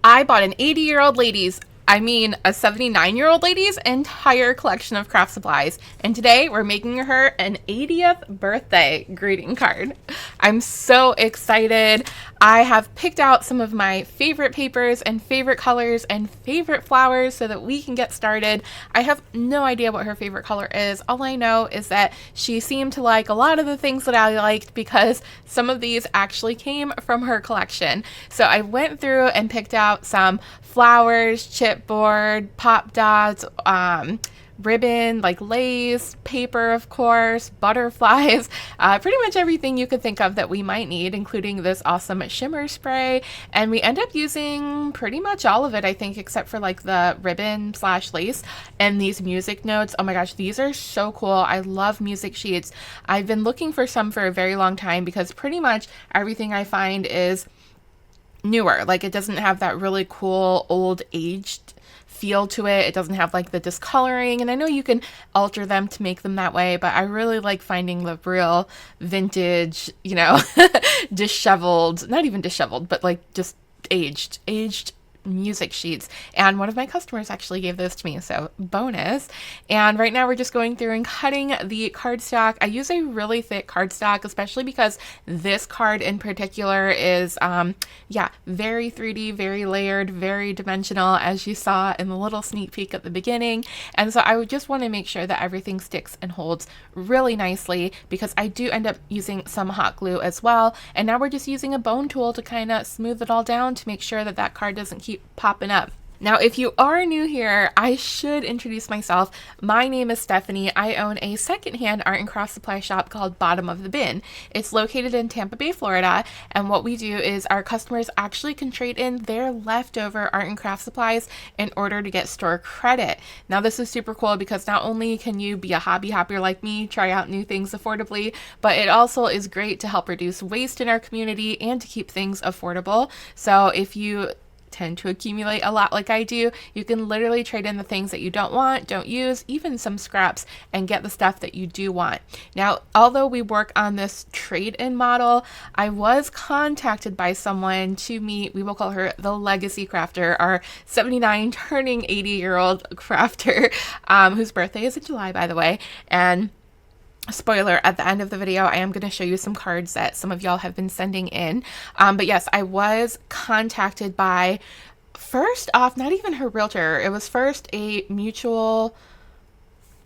I bought an 80-year-old lady's, I mean a 79-year-old lady's entire collection of craft supplies. And today we're making her an 80th birthday greeting card. I'm so excited. I have picked out some of my favorite papers and favorite colors and favorite flowers so that we can get started. I have no idea what her favorite color is. All I know is that she seemed to like a lot of the things that I liked because some of these actually came from her collection. So I went through and picked out some flowers, chipboard, pop dots, ribbon, like lace, paper, of course, butterflies, pretty much everything you could think of that we might need, including this awesome shimmer spray. And we end up using pretty much all of it, I think, except for like the ribbon slash lace and these music notes. Oh my gosh, these are so cool. I love music sheets. I've been looking for some for a very long time because pretty much everything I find is newer. Like, it doesn't have that really cool old aged feel to it. It doesn't have like the discoloring, and I know you can alter them to make them that way, but I really like finding the real vintage, disheveled, not even disheveled, but like just aged music sheets. And one of my customers actually gave those to me, so bonus. And right now we're just going through and cutting the cardstock. I use a really thick cardstock, especially because this card in particular is very 3D, very layered, very dimensional, as you saw in the little sneak peek at the beginning. And so I would just want to make sure that everything sticks and holds really nicely, because I do end up using some hot glue as well. And now we're just using a bone tool to kind of smooth it all down to make sure that that card doesn't keep popping up. Now, if you are new here, I should introduce myself. My name is Stephanie. I own a secondhand art and craft supply shop called Bottom of the Bin. It's located in Tampa Bay, Florida, and what we do is our customers actually can trade in their leftover art and craft supplies in order to get store credit. Now, this is super cool because not only can you be a hobby hopper like me, try out new things affordably, but it also is great to help reduce waste in our community and to keep things affordable. So if you tend to accumulate a lot like I do, you can literally trade in the things that you don't want, don't use, even some scraps, and get the stuff that you do want. Now, although we work on this trade-in model, I was contacted by someone to meet, we will call her the legacy crafter, our 79 turning 80-year-old crafter, whose birthday is in July, by the way. And spoiler, at the end of the video, I am going to show you some cards that some of y'all have been sending in. But yes, I was contacted by, first off, not even her realtor. It was first a mutual,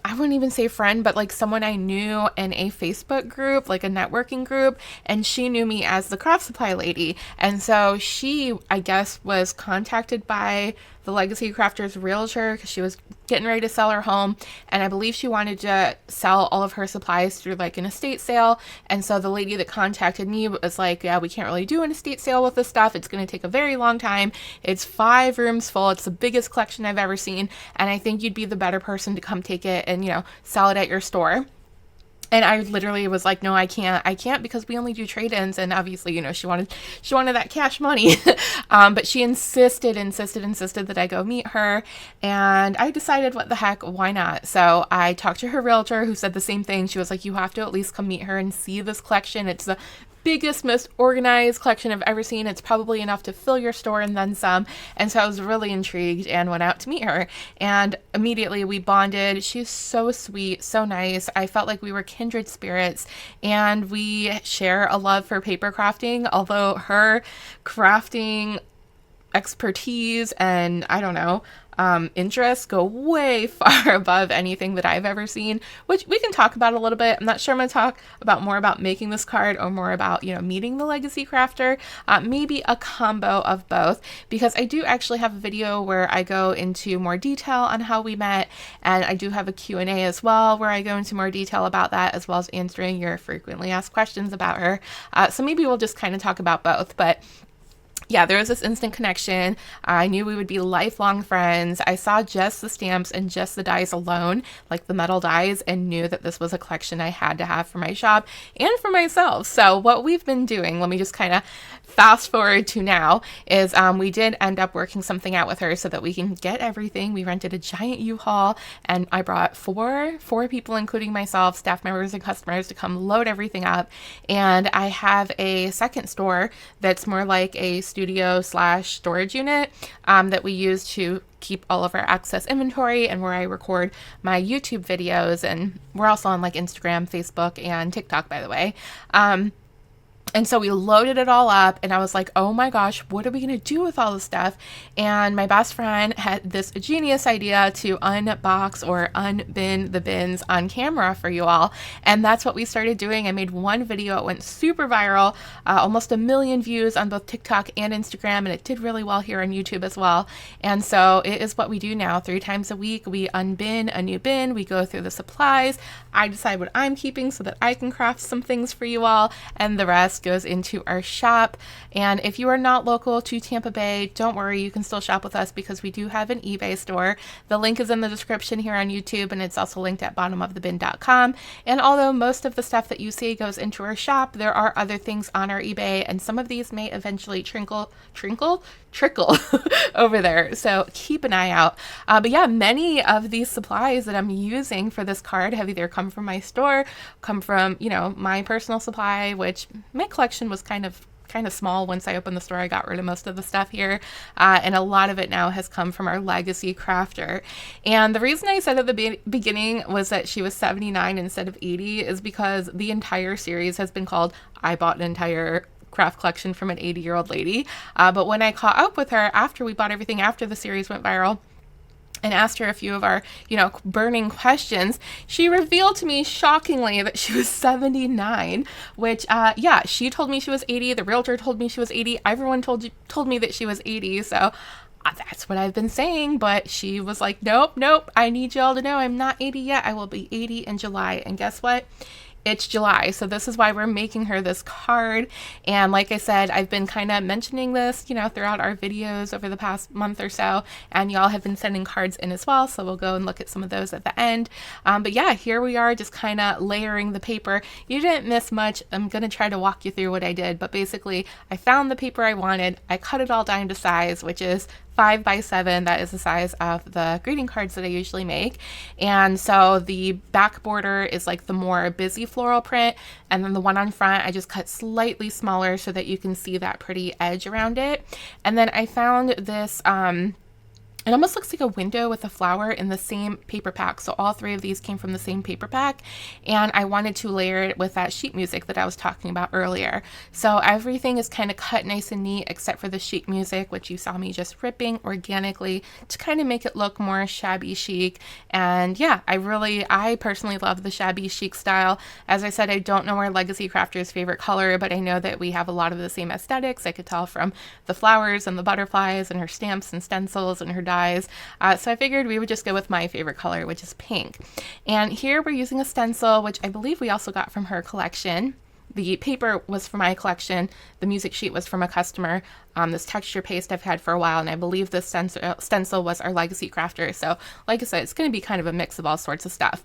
I wouldn't even say friend, but like someone I knew in a Facebook group, like a networking group, and she knew me as the craft supply lady. And so she, I guess, was contacted by the legacy crafter's realtor because she was getting ready to sell her home, and I believe she wanted to sell all of her supplies through like an estate sale. And so the lady that contacted me was like, yeah, we can't really do an estate sale with this stuff. It's going to take a very long time. It's 5 rooms full. It's the biggest collection I've ever seen, and I think you'd be the better person to come take it and sell it at your store. And I literally was like, no, I can't because we only do trade-ins. And obviously, she wanted that cash money. But she insisted that I go meet her. And I decided, what the heck, why not? So I talked to her realtor, who said the same thing. She was like, you have to at least come meet her and see this collection. It's the biggest, most organized collection I've ever seen. It's probably enough to fill your store and then some. And so I was really intrigued and went out to meet her. And immediately we bonded. She's so sweet, so nice. I felt like we were kindred spirits, and we share a love for paper crafting, although her crafting expertise and interests go way far above anything that I've ever seen, which we can talk about a little bit. I'm not sure I'm going to talk about more about making this card or more about, meeting the legacy crafter, maybe a combo of both, because I do actually have a video where I go into more detail on how we met, and I do have a Q&A as well where I go into more detail about that, as well as answering your frequently asked questions about her. So maybe we'll just kind of talk about both, but yeah, there was this instant connection. I knew we would be lifelong friends. I saw just the stamps and just the dies alone, like the metal dies, and knew that this was a collection I had to have for my shop and for myself. So what we've been doing, let me just kind of fast forward to now is we did end up working something out with her so that we can get everything. We rented a giant U-Haul, and I brought four people, including myself, staff members and customers, to come load everything up. And I have a second store that's more like a studio slash storage unit that we use to keep all of our excess inventory, and where I record my YouTube videos. And we're also on like Instagram, Facebook, and TikTok, by the way. And so we loaded it all up, and I was like, oh my gosh, what are we going to do with all this stuff? And my best friend had this genius idea to unbox or unbin the bins on camera for you all. And that's what we started doing. I made one video. It went super viral, almost 1 million views on both TikTok and Instagram, and it did really well here on YouTube as well. And so it is what we do now. 3 times a week, we unbin a new bin. We go through the supplies. I decide what I'm keeping so that I can craft some things for you all, and the rest goes into our shop. And if you are not local to Tampa Bay, don't worry, you can still shop with us because we do have an eBay store. The link is in the description here on YouTube, and it's also linked at bottomofthebin.com. And although most of the stuff that you see goes into our shop, there are other things on our eBay, and some of these may eventually trickle over there, so keep an eye out. But yeah, many of these supplies that I'm using for this card have either come from my store, come from, you know, my personal supply, which my collection was kind of small. Once I opened the store, I got rid of most of the stuff here, and a lot of it now has come from our legacy crafter. And the reason I said at the beginning was that she was 79 instead of 80 is because the entire series has been called I Bought an Entire Craft Collection from an 80-year-old Lady. But when I caught up with her after we bought everything, after the series went viral, and asked her a few of our, burning questions, she revealed to me shockingly that she was 79, which, she told me she was 80. The realtor told me she was 80. Everyone told me that she was 80. So that's what I've been saying. But she was like, nope. I need y'all to know I'm not 80 yet. I will be 80 in July. And guess what? It's July, so this is why we're making her this card. And like I said, I've been kind of mentioning this, throughout our videos over the past month or so, and y'all have been sending cards in as well, so we'll go and look at some of those at the end. But yeah, here we are, just kind of layering the paper. You didn't miss much. I'm going to try to walk you through what I did, but basically, I found the paper I wanted. I cut it all down to size, which is 5 by 7. That is the size of the greeting cards that I usually make. And so the back border is like the more busy floral print, and then the one on front I just cut slightly smaller so that you can see that pretty edge around it. And then I found this it almost looks like a window with a flower in the same paper pack. So all 3 of these came from the same paper pack, and I wanted to layer it with that sheet music that I was talking about earlier. So everything is kind of cut nice and neat except for the sheet music, which you saw me just ripping organically to kind of make it look more shabby chic. And yeah, I personally love the shabby chic style. As I said, I don't know our legacy crafter's favorite color, but I know that we have a lot of the same aesthetics. I could tell from the flowers and the butterflies and her stamps and stencils and her dyes. So I figured we would just go with my favorite color, which is pink. And here we're using a stencil, which I believe we also got from her collection. The paper was for my collection. The music sheet was from a customer. This texture paste I've had for a while, and I believe this stencil was our legacy crafter. So like I said, it's going to be kind of a mix of all sorts of stuff.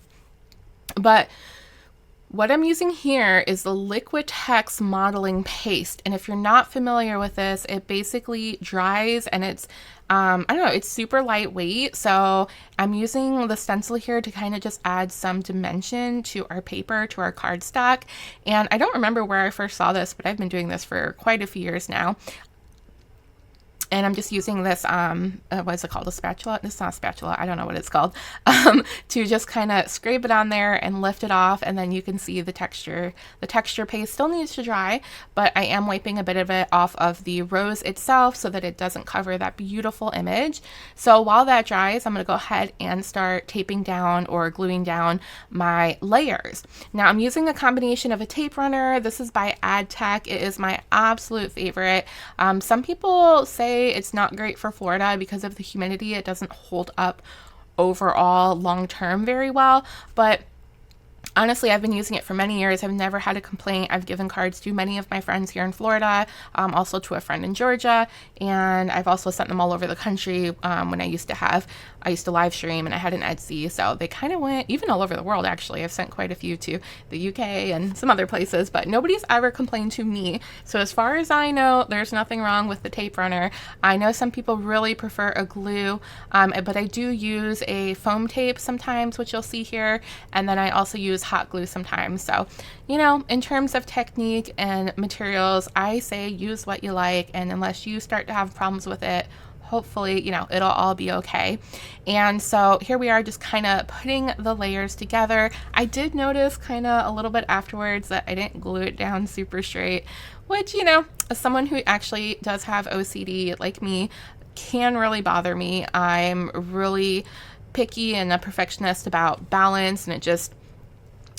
But what I'm using here is the Liquitex modeling paste. And if you're not familiar with this, it basically dries, and it's it's super lightweight. So I'm using the stencil here to kind of just add some dimension to our paper, to our cardstock. And I don't remember where I first saw this, but I've been doing this for quite a few years now. And I'm just using this, what is it called? A spatula? It's not a spatula. I don't know what it's called. To just kind of scrape it on there and lift it off. And then you can see the texture. The texture paste still needs to dry, but I am wiping a bit of it off of the rose itself so that it doesn't cover that beautiful image. So while that dries, I'm going to go ahead and start taping down or gluing down my layers. Now I'm using a combination of a tape runner. This is by AdTech. It is my absolute favorite. Some people say it's not great for Florida because of the humidity. It doesn't hold up overall long term very well, but Honestly, I've been using it for many years. I've never had a complaint. I've given cards to many of my friends here in Florida, also to a friend in Georgia, and I've also sent them all over the country. When I used to live stream and I had an Etsy, so they kind of went even all over the world. Actually, I've sent quite a few to the UK and some other places, but nobody's ever complained to me. So as far as I know, there's nothing wrong with the tape runner. I know some people really prefer a glue, but I do use a foam tape sometimes, which you'll see here, and then I also use hot glue sometimes. So, in terms of technique and materials, I say use what you like, and unless you start to have problems with it, hopefully, it'll all be okay. And so here we are, just kind of putting the layers together. I did notice kind of a little bit afterwards that I didn't glue it down super straight, which, as someone who actually does have OCD like me, can really bother me. I'm really picky and a perfectionist about balance, and it just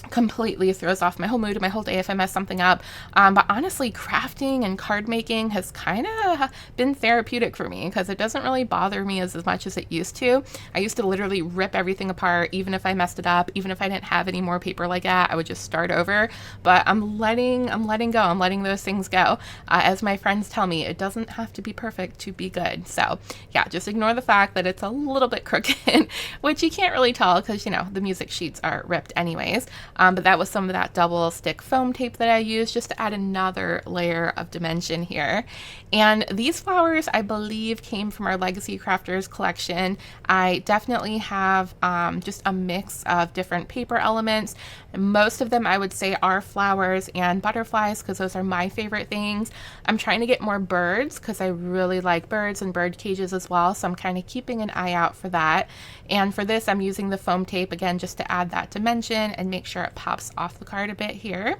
completely throws off my whole mood and my whole day if I mess something up. But honestly, crafting and card making has kind of been therapeutic for me because it doesn't really bother me as much as it used to. I used to literally rip everything apart, even if I messed it up, even if I didn't have any more paper like that, I would just start over. But I'm letting go. I'm letting those things go. As my friends tell me, it doesn't have to be perfect to be good. So yeah, just ignore the fact that it's a little bit crooked, which you can't really tell because, the music sheets are ripped anyways. But that was some of that double stick foam tape that I used just to add another layer of dimension here. And these flowers, I believe, came from our Legacy Crafters collection. I definitely have just a mix of different paper elements. Most of them, I would say, are flowers and butterflies because those are my favorite things. I'm trying to get more birds because I really like birds and bird cages as well. So I'm kind of keeping an eye out for that. And for this, I'm using the foam tape again just to add that dimension and make sure it pops off the card a bit here.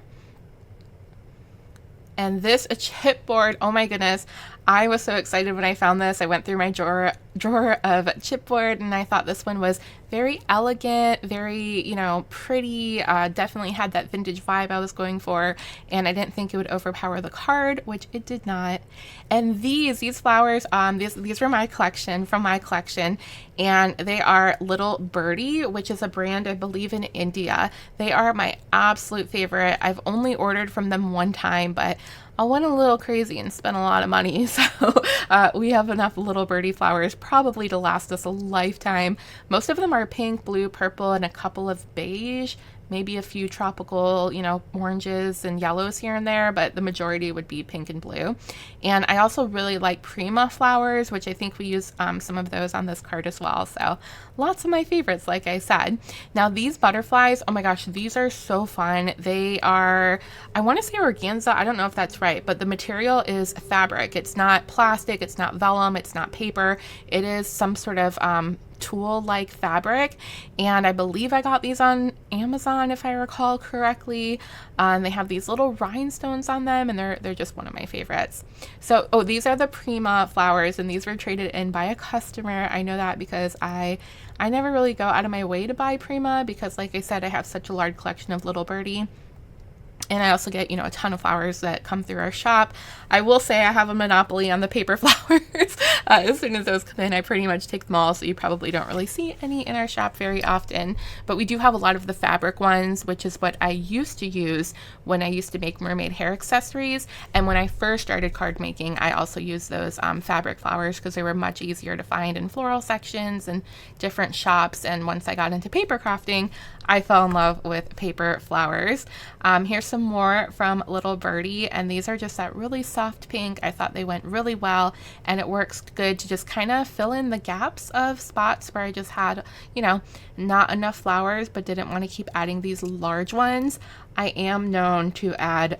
And this chipboard, oh my goodness, I was so excited when I found this. I went through my drawer of chipboard and I thought this one was very elegant, very, pretty, definitely had that vintage vibe I was going for, and I didn't think it would overpower the card, which it did not. And these flowers, these were my collection, from my collection, and they are Little Birdie, which is a brand I believe in India. They are my absolute favorite. I've only ordered from them one time, but I went a little crazy and spent a lot of money, so we have enough Little Birdie flowers probably to last us a lifetime. Most of them are pink, blue, purple, and a couple of beige, maybe a few tropical, oranges and yellows here and there, but the majority would be pink and blue. And I also really like Prima flowers, which I think we use some of those on this card as well. So lots of my favorites, like I said. Now these butterflies, oh my gosh, these are so fun. They are, I want to say organza, I don't know if that's right, but the material is fabric. It's not plastic, it's not vellum, it's not paper. It is some sort of tulle-like fabric, and I believe I got these on Amazon if I recall correctly. They have these little rhinestones on them, and they're just one of my favorites. So, these are the Prima flowers, and these were traded in by a customer. I know that because I never really go out of my way to buy Prima because, like I said, I have such a large collection of Little Birdie. And I also get, a ton of flowers that come through our shop. I will say I have a monopoly on the paper flowers. As soon as those come in, I pretty much take them all, so you probably don't really see any in our shop very often. But we do have a lot of the fabric ones, which is what I used to use when I used to make mermaid hair accessories. And when I first started card making, I also used those fabric flowers because they were much easier to find in floral sections and different shops. And once I got into paper crafting, I fell in love with paper flowers. Here's some more from Little Birdie, and these are just that really soft pink. I thought they went really well, and it works good to just kind of fill in the gaps of spots where I just had, not enough flowers, but didn't want to keep adding these large ones. I am known to add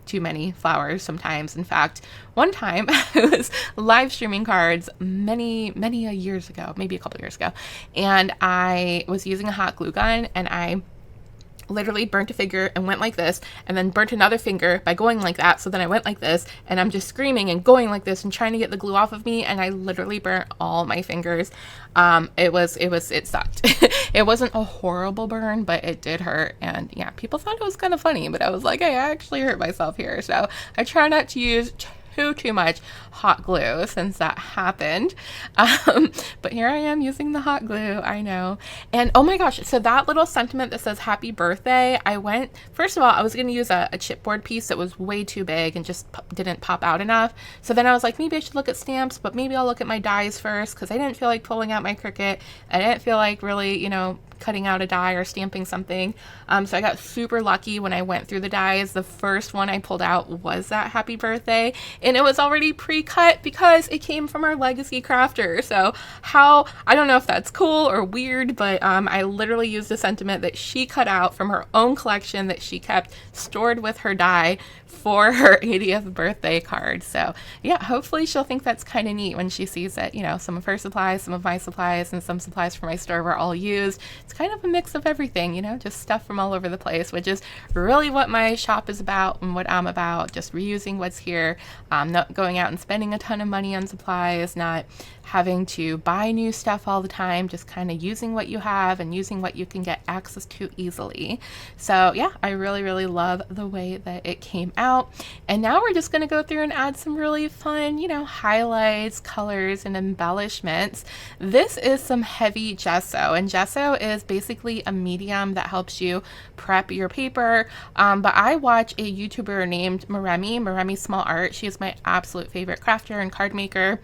too many flowers sometimes. In fact, one time I was live streaming cards many years ago, maybe a couple years ago, and I was using a hot glue gun, and I literally burnt a finger and went like this, and then burnt another finger by going like that. So then I went like this, and I'm just screaming and going like this and trying to get the glue off of me, and I literally burnt all my fingers. It sucked. It wasn't a horrible burn, but it did hurt. And yeah, people thought it was kind of funny, but I was like, hey, I actually hurt myself here. So I try not to use too much hot glue since that happened. But here I am using the hot glue, I know. And oh my gosh, so that little sentiment that says happy birthday, first of all, I was going to use a chipboard piece that was way too big and just didn't pop out enough. So then I was like, maybe I should look at stamps, but maybe I'll look at my dies first, because I didn't feel like pulling out my Cricut. I didn't feel like really, cutting out a die or stamping something. So I got super lucky when I went through the dies. The first one I pulled out was that happy birthday, and it was already pre-cut because it came from our legacy crafter. So I don't know if that's cool or weird, but I literally used a sentiment that she cut out from her own collection that she kept stored with her die for her 80th birthday card. So yeah, hopefully she'll think that's kind of neat when she sees that, some of her supplies, some of my supplies, and some supplies from my store were all used. It's kind of a mix of everything, just stuff from all over the place, which is really what my shop is about and what I'm about, just reusing what's here, not going out and spending a ton of money on supplies, not having to buy new stuff all the time, just kind of using what you have and using what you can get access to easily. So yeah, I really, really love the way that it came out. And now we're just going to go through and add some really fun, highlights, colors, and embellishments. This is some heavy gesso, and gesso is basically a medium that helps you prep your paper. But I watch a YouTuber named Maremi Small Art. She is my absolute favorite crafter and card maker.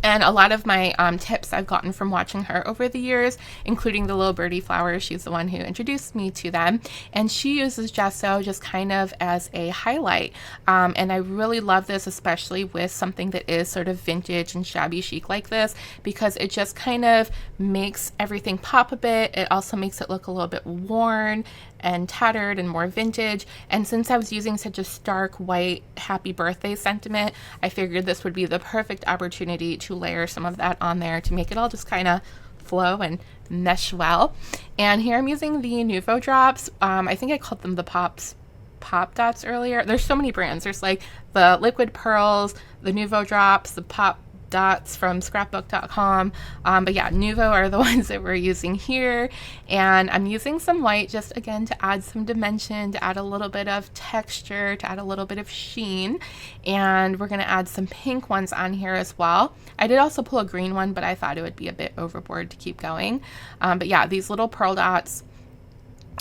And a lot of my tips I've gotten from watching her over the years, including the little birdie flowers. She's the one who introduced me to them. And she uses gesso just kind of as a highlight. And I really love this, especially with something that is sort of vintage and shabby chic like this, because it just kind of makes everything pop a bit. It also makes it look a little bit worn and tattered and more vintage. And since I was using such a stark white happy birthday sentiment, I figured this would be the perfect opportunity to layer some of that on there to make it all just kind of flow and mesh well. And here I'm using the Nouveau drops. I think I called them the pop dots earlier. There's so many brands. There's like the liquid pearls, the Nouveau drops, the pop dots from scrapbook.com. But yeah, Nouveau are the ones that we're using here. And I'm using some white just again to add some dimension, to add a little bit of texture, to add a little bit of sheen. And we're going to add some pink ones on here as well. I did also pull a green one, but I thought it would be a bit overboard to keep going. But yeah, these little pearl dots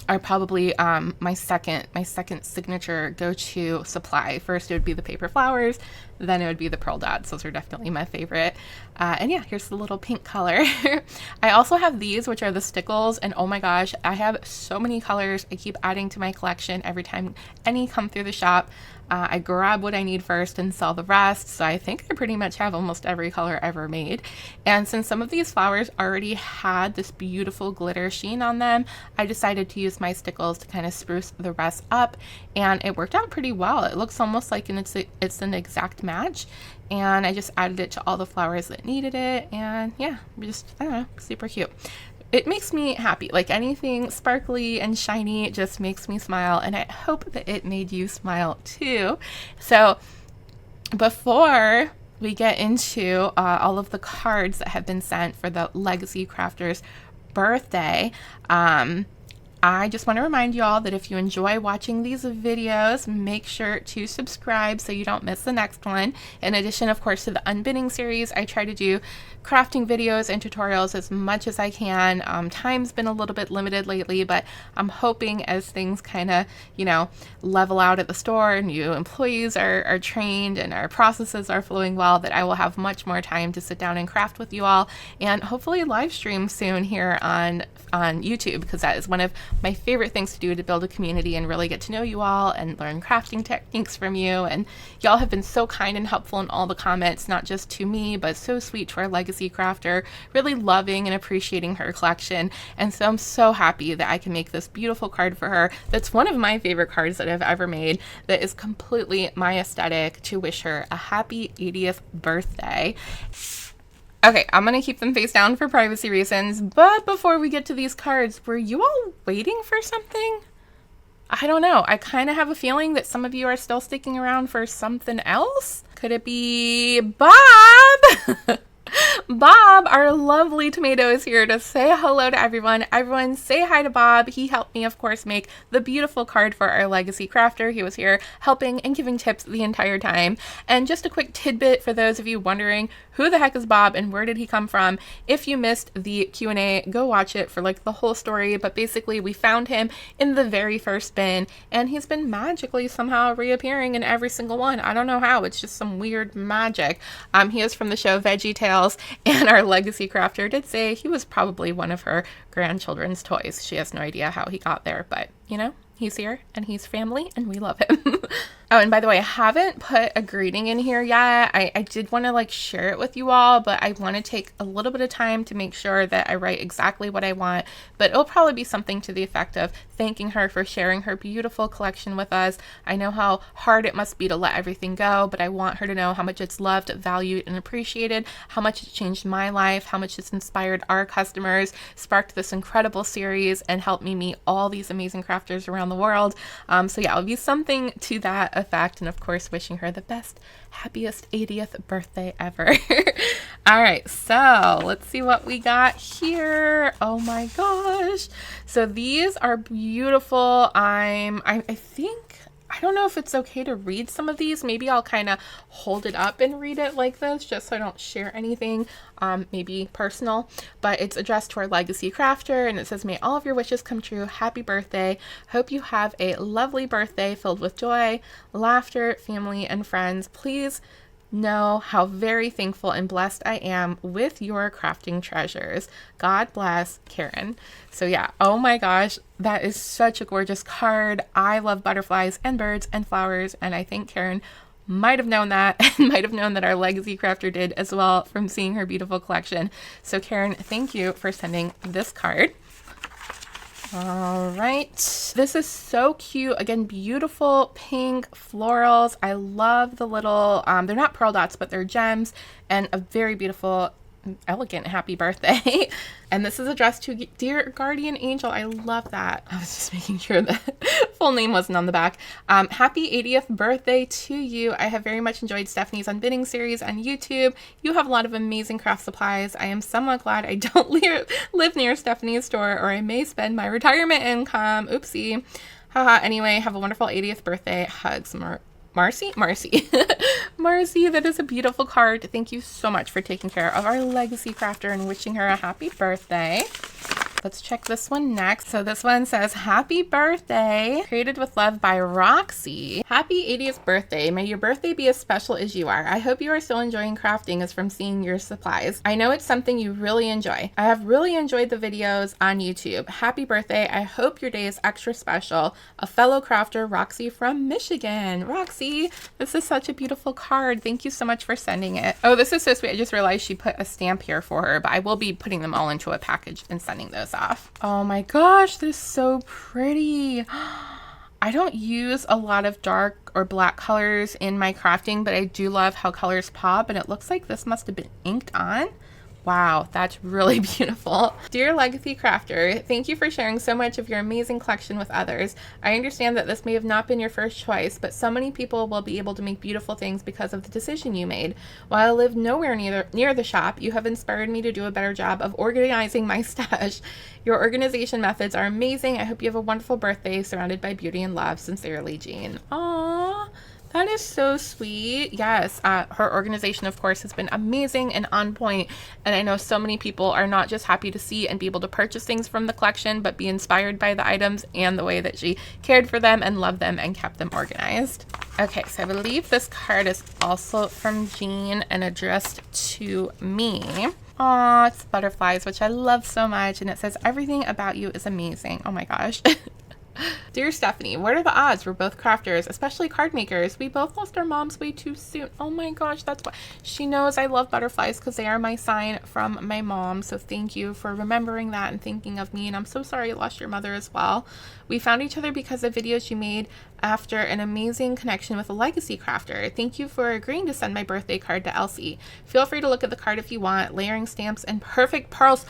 are probably my second signature go-to supply. First it would be the paper flowers, then it would be the pearl dots. Those are definitely my favorite. And yeah, here's the little pink color. I also have these, which are the stickles, and oh my gosh, I have so many colors. I keep adding to my collection every time any come through the shop. I grab what I need first and sell the rest, so I think I pretty much have almost every color ever made. And since some of these flowers already had this beautiful glitter sheen on them, I decided to use my stickles to kind of spruce the rest up, and it worked out pretty well. It looks almost like it's an exact match, and I just added it to all the flowers that needed it, and yeah, just, I don't know, super cute. It makes me happy. Like anything sparkly and shiny just makes me smile, and I hope that it made you smile too. So before we get into all of the cards that have been sent for the Legacy Crafters birthday, I just want to remind you all that if you enjoy watching these videos, make sure to subscribe so you don't miss the next one. In addition, of course, to the unbinning series, I try to do crafting videos and tutorials as much as I can. Time's been a little bit limited lately, but I'm hoping as things kind of, level out at the store and new employees are trained and our processes are flowing well, that I will have much more time to sit down and craft with you all, and hopefully live stream soon here on YouTube, because that is one of my favorite things to do, to build a community and really get to know you all and learn crafting techniques from you. And y'all have been so kind and helpful in all the comments, not just to me, but so sweet to our legacy crafter, really loving and appreciating her collection. And so I'm so happy that I can make this beautiful card for her. That's one of my favorite cards that I've ever made, that is completely my aesthetic, to wish her a happy 80th birthday. Okay, I'm going to keep them face down for privacy reasons, but before we get to these cards, were you all waiting for something? I don't know. I kind of have a feeling that some of you are still sticking around for something else. Could it be Bob? Bob, our lovely tomato, is here to say hello to everyone. Everyone say hi to Bob. He helped me, of course, make the beautiful card for our legacy crafter. He was here helping and giving tips the entire time. And just a quick tidbit for those of you wondering who the heck is Bob and where did he come from? If you missed the Q&A, go watch it for like the whole story. But basically, we found him in the very first bin and he's been magically somehow reappearing in every single one. I don't know how. It's just some weird magic. He is from the show Veggie Tales. And our legacy crafter did say he was probably one of her grandchildren's toys. She has no idea how he got there, but you know, he's here and he's family and we love him. Oh, and by the way, I haven't put a greeting in here yet. I did want to like share it with you all, but I want to take a little bit of time to make sure that I write exactly what I want. But it'll probably be something to the effect of thanking her for sharing her beautiful collection with us. I know how hard it must be to let everything go, but I want her to know how much it's loved, valued, and appreciated, how much it's changed my life, how much it's inspired our customers, sparked this incredible series, and helped me meet all these amazing crafters around the world. So yeah, it'll be something to that effect, and of course wishing her the best, happiest 80th birthday ever. All right, so let's see what we got here. Oh my gosh, so these are beautiful. I think, I don't know if it's okay to read some of these. Maybe I'll kind of hold it up and read it like this just so I don't share anything maybe personal, but it's addressed to our legacy crafter and it says, may all of your wishes come true. Happy birthday. Hope you have a lovely birthday filled with joy, laughter, family, and friends. Please know how very thankful and blessed I am with your crafting treasures. God bless, Karen. So yeah, oh my gosh, that is such a gorgeous card. I love butterflies and birds and flowers, and I think Karen might have known that and might have known that our legacy crafter did as well from seeing her beautiful collection. So Karen, thank you for sending this card. All right, this is so cute. Again, beautiful pink florals. I love the little, they're not pearl dots, but they're gems, and a very beautiful, elegant happy birthday. And this is addressed to Dear Guardian Angel. I love that. I was just making sure the full name wasn't on the back. Happy 80th birthday to you. I have very much enjoyed Stephanie's unbidding series on YouTube. You have a lot of amazing craft supplies. I am somewhat glad I don't live near Stephanie's store, or I may spend my retirement income. Oopsie. Haha. Anyway, have a wonderful 80th birthday. Hugs, Marcy? Marcy, that is a beautiful card. Thank you so much for taking care of our legacy crafter and wishing her a happy birthday. Let's check this one next. So this one says, happy birthday, created with love by Roxy. Happy 80th birthday. May your birthday be as special as you are. I hope you are still enjoying crafting as from seeing your supplies. I know it's something you really enjoy. I have really enjoyed the videos on YouTube. Happy birthday. I hope your day is extra special. A fellow crafter, Roxy from Michigan. Roxy, this is such a beautiful card. Thank you so much for sending it. Oh, this is so sweet. I just realized she put a stamp here for her, but I will be putting them all into a package and sending those off. Oh my gosh, this is so pretty. I don't use a lot of dark or black colors in my crafting, but I do love how colors pop, and it looks like this must have been inked on. Wow, that's really beautiful. Dear Legacy Crafter, thank you for sharing so much of your amazing collection with others. I understand that this may have not been your first choice, but so many people will be able to make beautiful things because of the decision you made. While I live nowhere near the shop, you have inspired me to do a better job of organizing my stash. Your organization methods are amazing. I hope you have a wonderful birthday surrounded by beauty and love. Sincerely, Jean. Aww. That is so sweet. Yes, her organization, of course, has been amazing and on point. And I know so many people are not just happy to see and be able to purchase things from the collection, but be inspired by the items and the way that she cared for them and loved them and kept them organized. Okay, so I believe this card is also from Jean and addressed to me. Aw, it's butterflies, which I love so much. And it says, everything about you is amazing. Oh my gosh. Dear Stephanie, what are the odds? We're both crafters, especially card makers. We both lost our moms way too soon. Oh my gosh, that's why. She knows I love butterflies because they are my sign from my mom. So thank you for remembering that and thinking of me. And I'm so sorry you lost your mother as well. We found each other because of videos you made after an amazing connection with a legacy crafter. Thank you for agreeing to send my birthday card to Elsie. Feel free to look at the card if you want. Layering stamps and perfect pearls.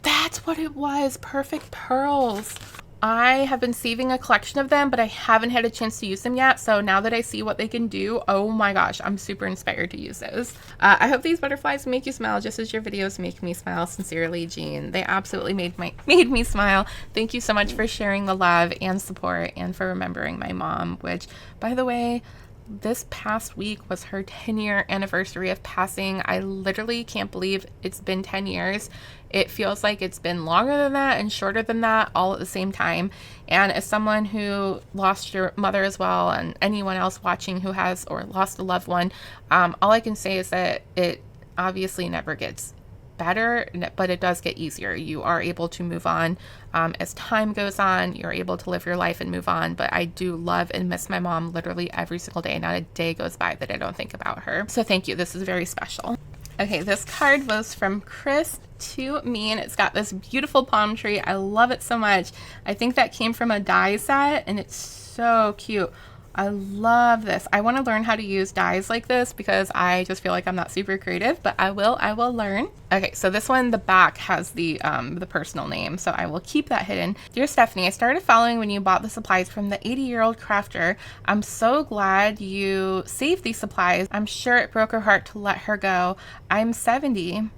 That's what it was. Perfect pearls. I have been saving a collection of them, but I haven't had a chance to use them yet. So now that I see what they can do, oh my gosh, I'm super inspired to use those. I hope these butterflies make you smile just as your videos make me smile. Sincerely, Jean. They absolutely made me smile. Thank you so much for sharing the love and support and for remembering my mom, which, by the way, this past week was her 10-year anniversary of passing. I literally can't believe it's been 10 years. It feels like it's been longer than that and shorter than that all at the same time. And as someone who lost your mother as well, and anyone else watching who has or lost a loved one, all I can say is that it obviously never gets better, but it does get easier. You are able to move on as time goes on. You're able to live your life and move on. But I do love and miss my mom literally every single day. Not a day goes by that I don't think about her. So thank you. This is very special. Okay, this card was from Chris to me, and it's got this beautiful palm tree. I love it so much. I think that came from a die set, and it's so cute. I love this. I want to learn how to use dies like this because I just feel like I'm not super creative, but I will learn. Okay, so this one, the back has the personal name, so I will keep that hidden. Dear Stephanie, I started following when you bought the supplies from the 80-year-old crafter. I'm so glad you saved these supplies. I'm sure it broke her heart to let her go. I'm 70.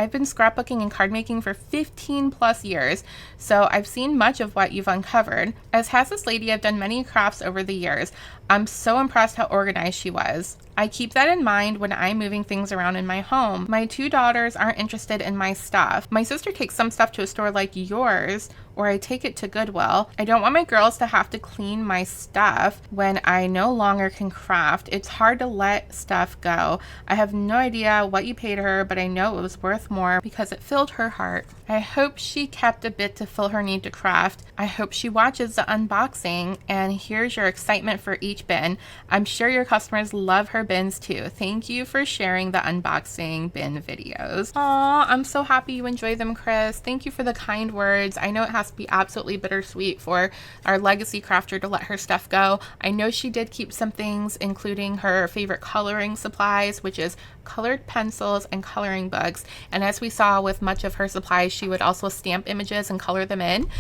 I've been scrapbooking and card making for 15 plus years, so I've seen much of what you've uncovered. As has this lady, I've done many crafts over the years. I'm so impressed how organized she was. I keep that in mind when I'm moving things around in my home. My 2 daughters aren't interested in my stuff. My sister takes some stuff to a store like yours, or I take it to Goodwill. I don't want my girls to have to clean my stuff when I no longer can craft. It's hard to let stuff go. I have no idea what you paid her, but I know it was worth more because it filled her heart. I hope she kept a bit to fill her need to craft. I hope she watches the unboxing and hears your excitement for each bin. I'm sure your customers love her bins too. Thank you for sharing the unboxing bin videos. Aw, I'm so happy you enjoy them, Chris. Thank you for the kind words. I know it has to be absolutely bittersweet for our legacy crafter to let her stuff go. I know she did keep some things, including her favorite coloring supplies, which is colored pencils and coloring books. And as we saw with much of her supplies, she would also stamp images and color them in.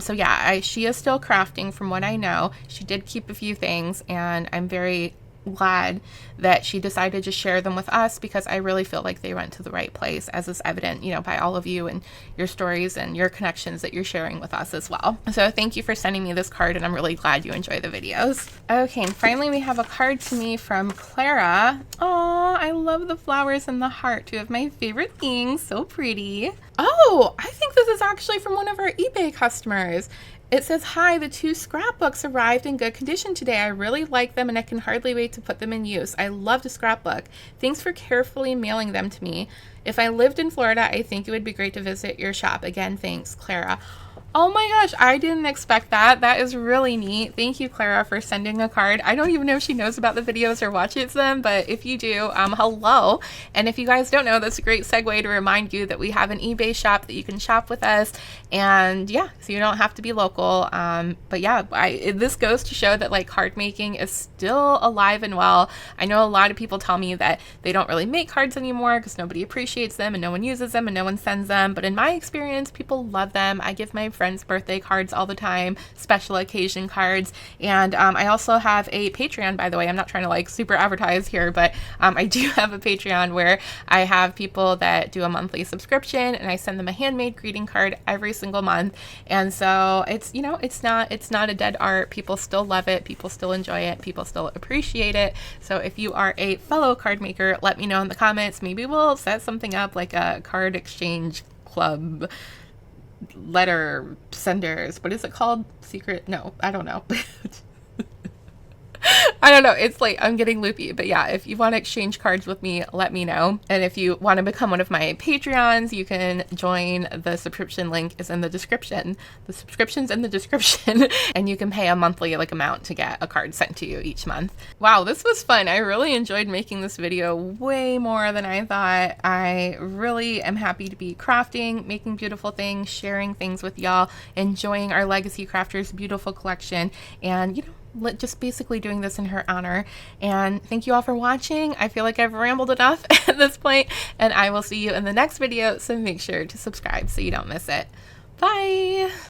So yeah, she is still crafting from what I know. She did keep a few things, and I'm very glad that she decided to share them with us because I really feel like they went to the right place, as is evident, by all of you and your stories and your connections that you're sharing with us as well. So thank you for sending me this card, and I'm really glad you enjoy the videos. Okay, and finally we have a card to me from Clara. Oh, I love the flowers and the heart, 2 of my favorite things. So pretty. Oh, I think this is actually from one of our eBay customers. It says, hi, the 2 scrapbooks arrived in good condition today. I really like them and I can hardly wait to put them in use. I love to scrapbook. Thanks for carefully mailing them to me. If I lived in Florida, I think it would be great to visit your shop. Again, thanks, Clara. Oh my gosh, I didn't expect that. That is really neat. Thank you, Clara, for sending a card. I don't even know if she knows about the videos or watches them, but if you do, hello. And if you guys don't know, that's a great segue to remind you that we have an eBay shop that you can shop with us. And yeah, so you don't have to be local. But yeah, this goes to show that like card making is still alive and well. I know a lot of people tell me that they don't really make cards anymore because nobody appreciates them and no one uses them and no one sends them. But in my experience, people love them. I give my friends birthday cards all the time, special occasion cards, and I also have a Patreon, by the way. I'm not trying to like super advertise here, but I do have a Patreon where I have people that do a monthly subscription and I send them a handmade greeting card every single month. And so it's it's not a dead art. People still love it, people still enjoy it, people still appreciate it. So if you are a fellow card maker, let me know in the comments. Maybe we'll set something up like a card exchange club, letter senders. What is it called? Secret? No, I don't know. I don't know. It's late. I'm getting loopy. But yeah, if you want to exchange cards with me, let me know. And if you want to become one of my Patreons, you can join. The subscription link is in the description. The subscription's in the description. And you can pay a monthly amount to get a card sent to you each month. Wow, this was fun. I really enjoyed making this video way more than I thought. I really am happy to be crafting, making beautiful things, sharing things with y'all, enjoying our Legacy Crafters beautiful collection, and just basically doing this in her honor. And thank you all for watching. I feel like I've rambled enough at this point, and I will see you in the next video, so make sure to subscribe so you don't miss it. Bye!